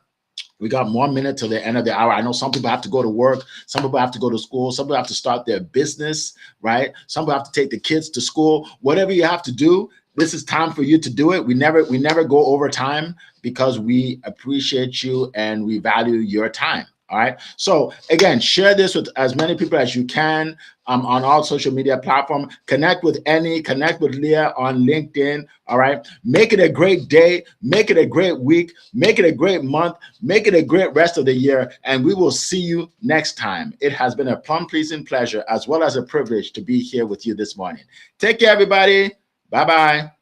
S1: We got 1 minute till the end of the hour. I know some people have to go to work. Some people have to go to school. Some people have to start their business, right? Some people have to take the kids to school. Whatever you have to do, this is time for you to do it. We never go over time, because we appreciate you and we value your time, All right. So again, share this with as many people as you can on all social media platforms. Connect with Leah on LinkedIn. All right. Make it a great day. Make it a great week. Make it a great month. Make it a great rest of the year. And we will see you next time. It has been a plum-pleasing pleasure as well as a privilege to be here with you this morning. Take care, everybody. Bye-bye.